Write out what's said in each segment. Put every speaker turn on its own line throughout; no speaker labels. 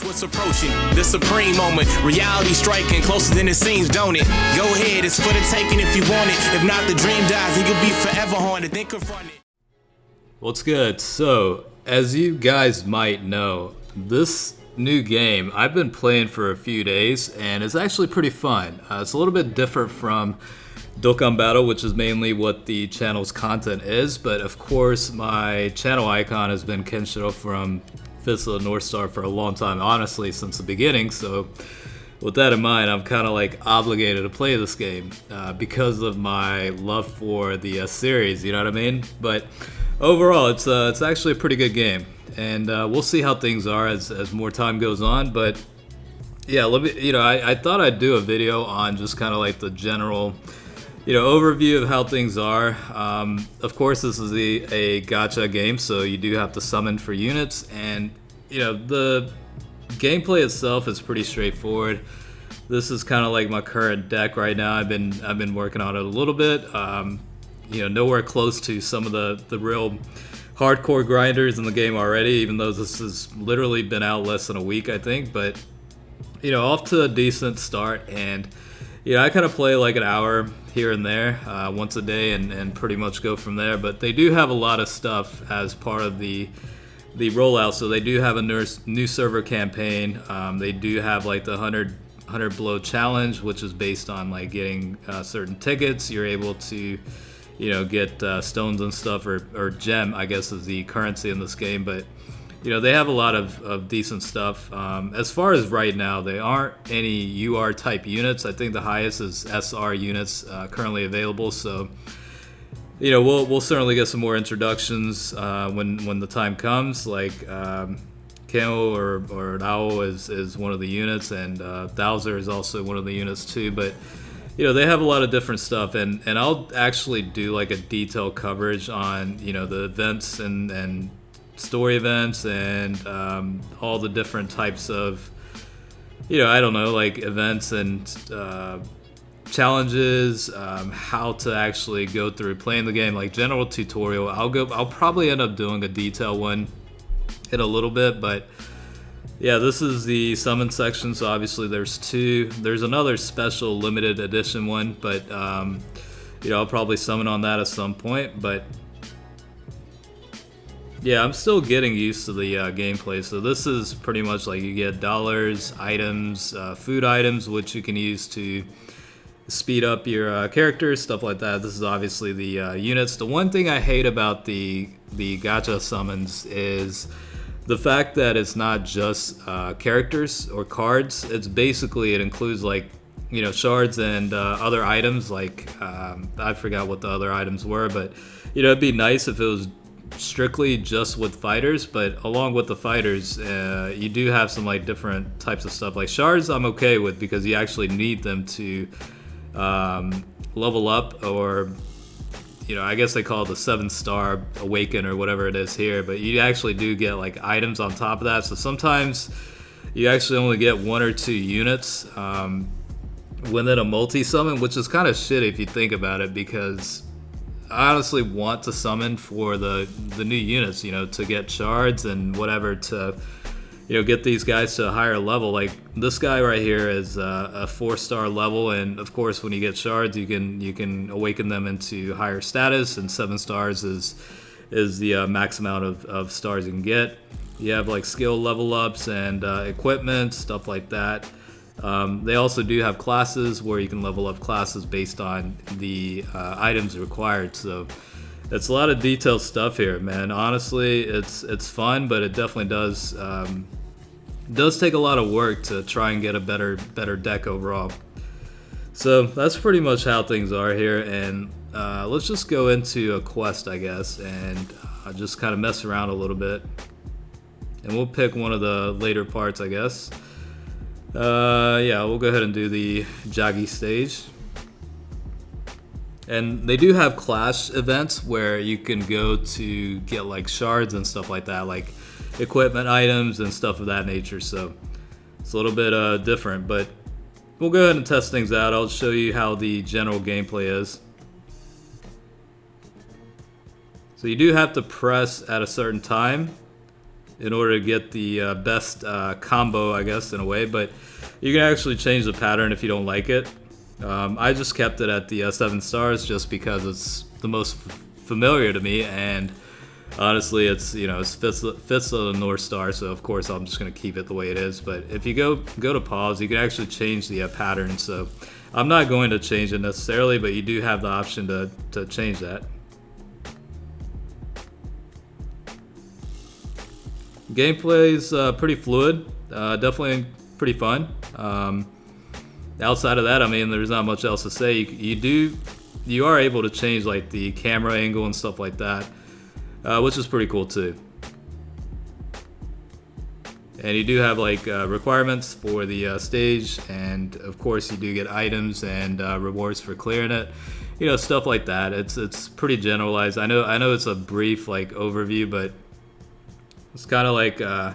Watch what's approaching, the supreme moment. Reality striking closer than it seems, don't it? Go ahead, it's for the taking if you want it. If not, the dream dies and you'll be forever haunted. Then confront it.
What's good? So, as you guys might know, this new game I've been playing for a few days and it's actually pretty fun. It's a little bit different from Dokkan Battle, which is mainly what the channel's content is, but of course my channel icon has been Kenshiro from Fist of the North Star for a long time, honestly since the beginning. So with that in mind, I'm kind of like obligated to play this game because of my love for the series, you know what I mean? But overall, it's actually a pretty good game, and we'll see how things are as more time goes on. But yeah, let me, I thought I'd do a video on just kind of like the general, overview of how things are. Of course, this is a gacha game, so you do have to summon for units, and the gameplay itself is pretty straightforward. This is kind of like my current deck right now. I've been working on it a little bit. Nowhere close to some of the real hardcore grinders in the game already, even though this has literally been out less than a week, I think. But off to a decent start, and I kind of play like an hour here and there once a day and pretty much go from there. But they do have a lot of stuff as part of the rollout. So they do have a new server campaign. They do have like the 100 blow challenge, which is based on like getting certain tickets. You're able to get stones and stuff, or gem, I guess, is the currency in this game. But they have a lot of decent stuff. As far as right now, there aren't any UR type units. I think the highest is SR units currently available. So we'll certainly get some more introductions when the time comes. Like Kamo or Rao is one of the units, and Thouser is also one of the units too. But they have a lot of different stuff, and I'll actually do like a detailed coverage on the events and story events and all the different types of like events and challenges, how to actually go through playing the game, like general tutorial. I'll probably end up doing a detailed one in a little bit. But yeah, this is the summon section, so obviously there's another special limited edition one, but I'll probably summon on that at some point. But yeah, I'm still getting used to the gameplay. So this is pretty much like you get dollars, items, food items, which you can use to speed up your characters, stuff like that. This is obviously the units. The one thing I hate about the gacha summons is the fact that it's not just characters or cards. It's basically, it includes like shards and other items. Like I forgot what the other items were, but it'd be nice if it was strictly just with fighters. But along with the fighters, you do have some like different types of stuff. Like shards I'm okay with, because you actually need them to level up, or I guess they call it the 7-star awaken or whatever it is here. But you actually do get like items on top of that, so sometimes you actually only get 1 or 2 units within a multi-summon, which is kind of shitty if you think about it, because I honestly want to summon for the new units, to get shards and whatever, to get these guys to a higher level. Like this guy right here is a 4-star level, and of course when you get shards you can awaken them into higher status, and 7 stars is the max amount of stars you can get. You have like skill level ups and equipment, stuff like that. They also do have classes where you can level up classes based on the items required. So it's a lot of detailed stuff here, man. Honestly, it's fun, but it definitely does take a lot of work to try and get a better deck overall. So that's pretty much how things are here, and let's just go into a quest, I guess, and just kind of mess around a little bit, and we'll pick one of the later parts, I guess. Yeah, we'll go ahead and do the Jagi stage. And they do have clash events where you can go to get like shards and stuff like that, like equipment items and stuff of that nature. So it's a little bit different, but we'll go ahead and test things out. I'll show you how the general gameplay is. So you do have to press at a certain time in order to get the best combo, I guess, in a way. But you can actually change the pattern if you don't like it. I just kept it at the 7 stars just because it's the most familiar to me, and honestly, it's fits of the North Star, so of course I'm just gonna keep it the way it is. But if you go to pause, you can actually change the pattern. So I'm not going to change it necessarily, but you do have the option to change that. Gameplay is pretty fluid, definitely pretty fun. Outside of that, I mean, there's not much else to say. You are able to change like the camera angle and stuff like that, which is pretty cool too. And you do have like requirements for the stage, and of course you do get items and rewards for clearing it. Stuff like that. It's pretty generalized. I know it's a brief like overview, but it's kind of like I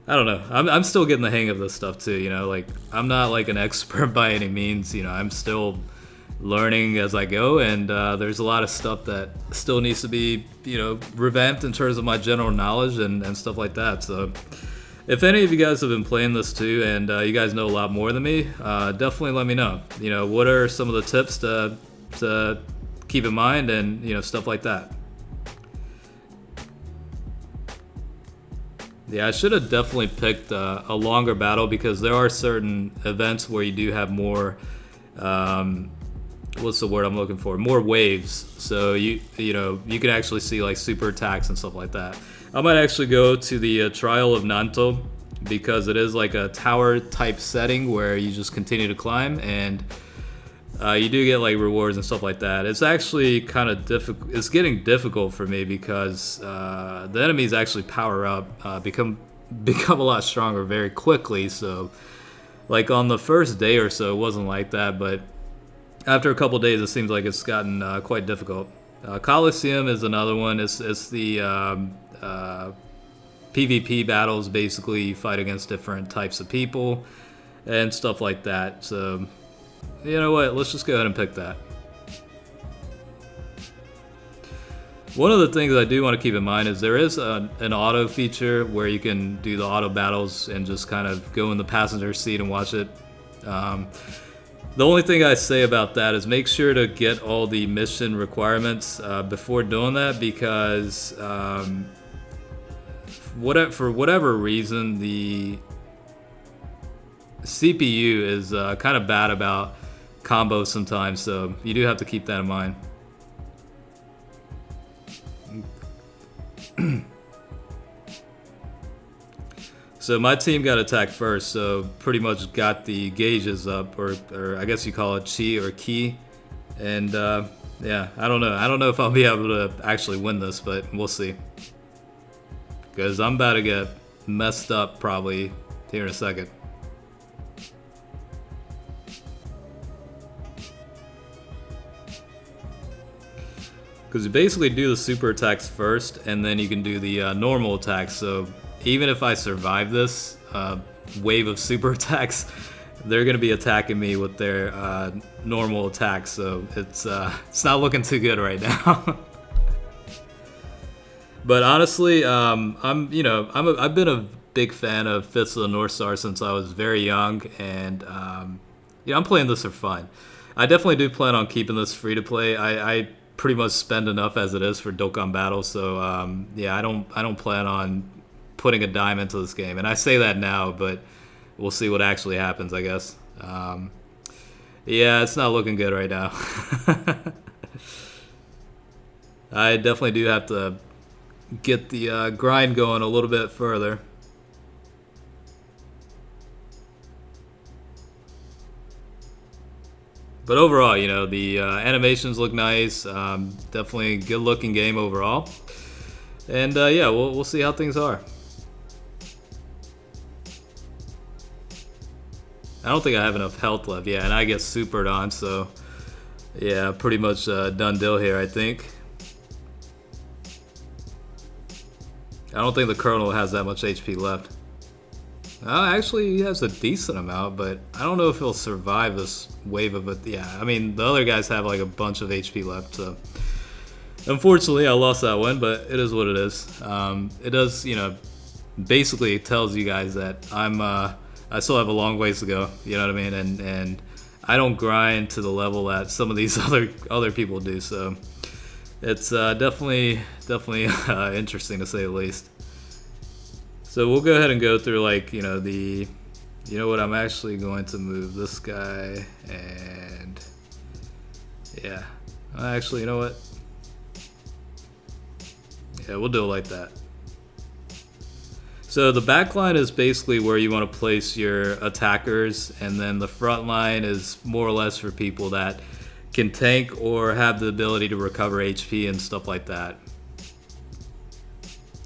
don't know. I'm still getting the hang of this stuff too. Like I'm not like an expert by any means. I'm still learning as I go, and there's a lot of stuff that still needs to be revamped in terms of my general knowledge and stuff like that. So if any of you guys have been playing this too, and you guys know a lot more than me, definitely let me know. What are some of the tips to keep in mind, and stuff like that. Yeah, I should have definitely picked a longer battle, because there are certain events where you do have more what's the word I'm looking for? More waves. So you can actually see like super attacks and stuff like that. I might actually go to the Trial of Nanto, because it is like a tower type setting where you just continue to climb, and you do get like rewards and stuff like that. It's actually kind of difficult. It's getting difficult for me because the enemies actually power up, become a lot stronger very quickly. So like on the first day or so, it wasn't like that, but after a couple days, it seems like it's gotten quite difficult. Coliseum is another one. It's the PvP battles. Basically, you fight against different types of people and stuff like that. So, you know what? Let's just go ahead and pick that. One of the things I do want to keep in mind is there is an auto feature where you can do the auto battles and just kind of go in the passenger seat and watch it. The only thing I say about that is make sure to get all the mission requirements before doing that, because for whatever reason, the CPU is kind of bad about combos sometimes, so you do have to keep that in mind. So my team got attacked first, so pretty much got the gauges up, or I guess you call it chi or ki. And yeah, I don't know if I'll be able to actually win this, but we'll see. Because I'm about to get messed up probably here in a second. Because you basically do the super attacks first, and then you can do the normal attacks. So even if I survive this wave of super attacks, they're going to be attacking me with their normal attacks. So it's not looking too good right now. But honestly, I've been a big fan of Fits of the North Star since I was very young, and I'm playing this for fun. I definitely do plan on keeping this free to play. I pretty much spend enough as it is for Dokkan Battle, so yeah, I don't plan on putting a dime into this game. And I say that now, but we'll see what actually happens, I guess. Yeah, it's not looking good right now. I definitely do have to get the grind going a little bit further. But overall, the animations look nice. Definitely good looking game overall. And yeah, we'll see how things are. I don't think I have enough health left. Yeah, and I get supered on, so yeah, pretty much done deal here, I think. I don't think the Colonel has that much HP left. Actually, he has a decent amount, but I don't know if he'll survive this wave of it. Yeah, I mean, the other guys have like a bunch of HP left, so Unfortunately, I lost that one, but it is what it is. It does, you know, basically it tells you guys that I still have a long ways to go. You know what I mean? And I don't grind to the level that some of these other people do. So it's definitely interesting to say the least. So we'll go ahead and go through, like, you know, you know what, I'm actually going to move this guy, and yeah, actually, you know what? Yeah, we'll do it like that. So the back line is basically where you want to place your attackers, and then the front line is more or less for people that can tank or have the ability to recover HP and stuff like that.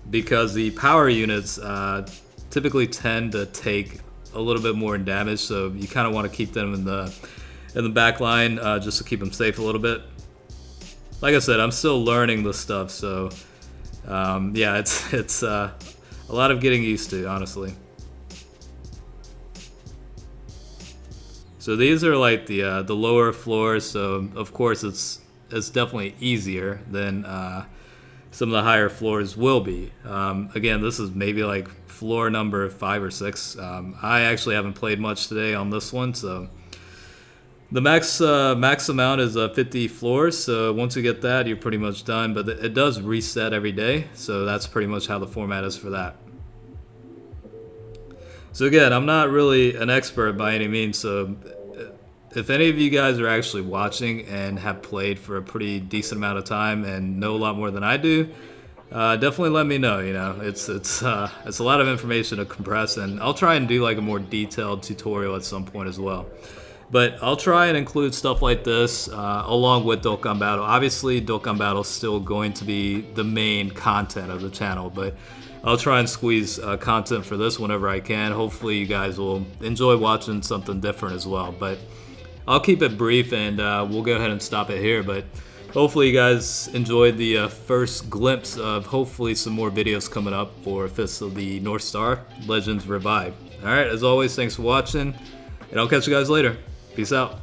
Because the power units typically tend to take a little bit more in damage, so you kind of want to keep them in the back line just to keep them safe a little bit. Like I said, I'm still learning this stuff, so yeah, it's a lot of getting used to, honestly. So these are like the lower floors, so of course it's definitely easier than some of the higher floors will be. Again, this is maybe like floor number 5 or 6. I actually haven't played much today on this one, so the max amount is 50 floors. So once you get that, you're pretty much done. But it does reset every day, so that's pretty much how the format is for that. So again, I'm not really an expert by any means, so if any of you guys are actually watching and have played for a pretty decent amount of time and know a lot more than I do, definitely let me know. You know, it's a lot of information to compress, and I'll try and do like a more detailed tutorial at some point as well. But I'll try and include stuff like this along with Dokkan Battle. Obviously, Dokkan Battle is still going to be the main content of the channel, but I'll try and squeeze content for this whenever I can. Hopefully, you guys will enjoy watching something different as well. But I'll keep it brief, and we'll go ahead and stop it here. But hopefully you guys enjoyed the first glimpse of hopefully some more videos coming up for Fists of the North Star Legends Revive. Alright, as always, thanks for watching, and I'll catch you guys later. Peace out.